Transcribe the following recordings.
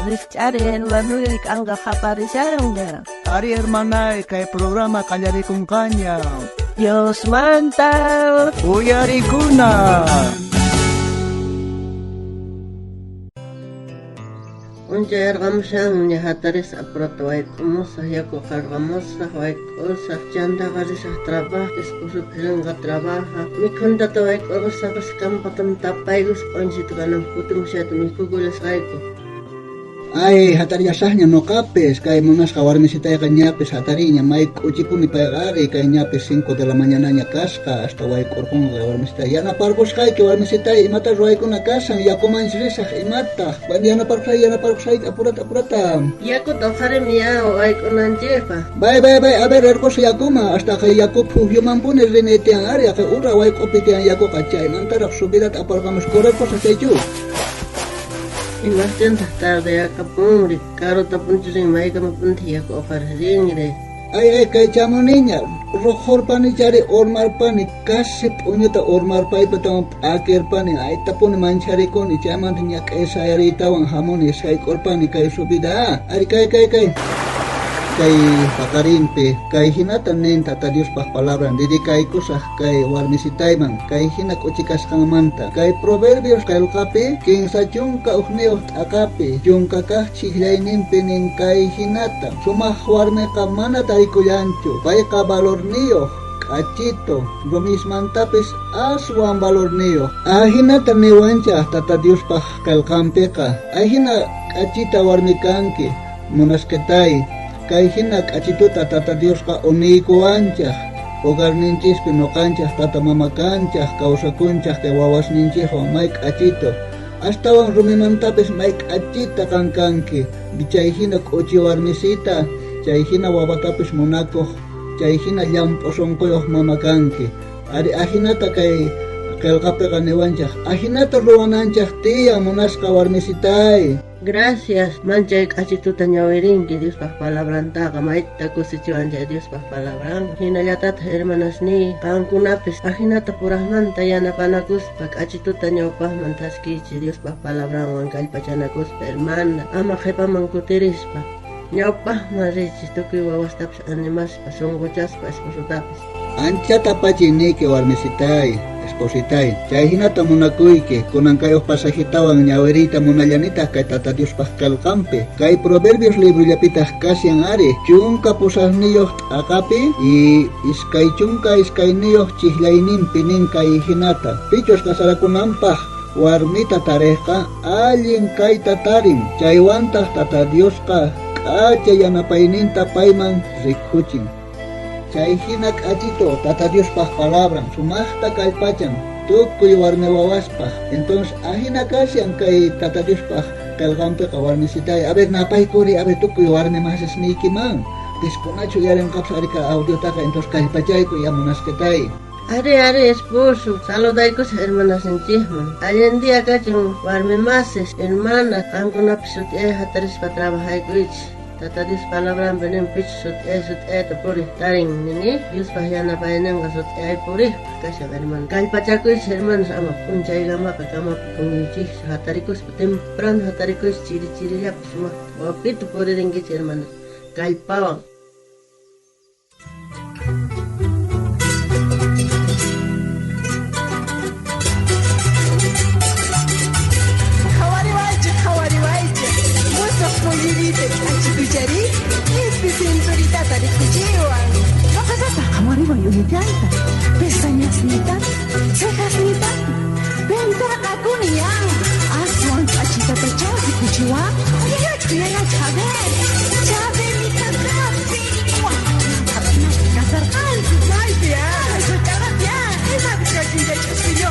Richaren, Manuel Kanga Japarisaron. Ari hermana, kay programa kanyari kung kanya. Dios manta. Uyari kuna. Unja ergamshan ya hataris aproto wait umusa yako kargamosa wait osa chanda garisa trabajo esposo pelanga trabaja mi konda to wait osa kas kampatam tapaigus onjit ganam putum shat mi kugules gaiko. Ay, hatari yasahnya no capes, kay monas kawarmisita ya kanyapes hatarinya, may uchipuni pagari kay nyapes 5 de la mañana nya casca hasta way korkong kawarmisita. Yana parkos kay kawarmisita imata ruay ko na kasang ya kuman srisah imata. Yana parkos apurata. Yako tofare mia way ko nanjefa. Bye, a ver erkos yakuma hasta kay Yakub human punes renete ang area kay ura way ko piti ang yako kachay. Mantarak subirat aparkamos koreko sa seju. Imasten tarde akapun Ricardo tapun chusin mai kama punti yako farringre. Ay, kay chamo niña, rohor pani chari ormar pani, kasip unyata ormar pai patang akir pani, ay tapon manchari koni chaman niya kay sayari tawang hamon isay korpani kay subida. Ay, kay pakarin pe, kay hinatan nen tata Dios pa palabran, didi kay kusah kay warmisitay man, kay hinak uchikas kang manta, kay proverbios kay lukape, king sa chungka uhneot akape, chungka kah chihlay nimpining kay hinata, sumah warme ka mana tayo kuyancho, kay ka valor niyo, kachito, gomis mantapes aswang valor niyo, ahina taniwancha tata Dios pa kalkampe ka, ahina kachita warmi kanki, munasketay, kay hinak achituta tata Dios ka uniko anchah, hogar ninchis pinokanchah tata mama kanchah, kausakunchah kay wawas ninchiho, maik achito. Hasta wang rumimantapes maik achita kankanki, bichay hinak uchi warmisita, chay hina wabatapes monakoh, chay hina llamposongkoyoh mama kanki. Ari ahinata kay kelkape kaniwanchah, ahinata ruwananchah tiya munaska warmisitay. Gracias, mancha achituta ñawirin que Dios pa palabran taga maita kusichiwancha Dios pa palabran hinallatata hermanas ni kankunapis ajinata purahmanta yanapanakuspa achituta ñawpahman taskichi Dios pa palabran wan kallpachanakuspa hermana ama qhipaman kutirispa ñawpahman richi tukuy wawastapis animaspa sunquchaspa esposutapis anchata pachiniki warmisitay espositay chay hinata munakuyki kunan kayoh pasajitawan ñawerita munallanita kay tata Dios paskalkampe kay proverbios libro llapitah kasiang ari chunka pusasniyoh akapi y iskay chunka iskayniyoh chihlaynimpi nin kay hinata pichos kasarakunampah warmita tarejka allin kay tatarin chaywantah tata Dios ka kachay yanapayninta payman rikhuchin. Chay hinak achito, tata Dios pah palabran, sumahta kay pachan, tukuy warme wawaspah. Entonces, ahina kasyan kay tata Dios pah kalgampe ka warmisitay. Abe napay kuri, abe tukuy warme masas niki man. Diskonacho yaren kapsari ka audio taka, entonces kay pachay ko yamunasketay. Are esposo, saludaikos hermanas en chisman. Allen día cachon warme mases, hermana, kankunapsut hataris pa trabajay kuich. Tata Dios palabran benen pich sut puri taring nini Dios pahyana payanan ka sut puri kasya herman kay pachakoy herman sama punchay gama kama pungichi hatarikos tempran hatarikos ciri-ciri ya semua wapit puri ringgit herman kay pawang Achikuchari, pisenturita tarikuchiwan. Makasasa, kamari wa yunitanta. Pestañasnita, cejasnita. Venta kakunia. Aswan achita tachazi kuchiwa. Oye, kuyana chabe. Chabe mi kakapi. Wah, kapina kasarkan. Ay, tía, eso cada tía. Esa bizcochita chusillo.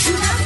Shoot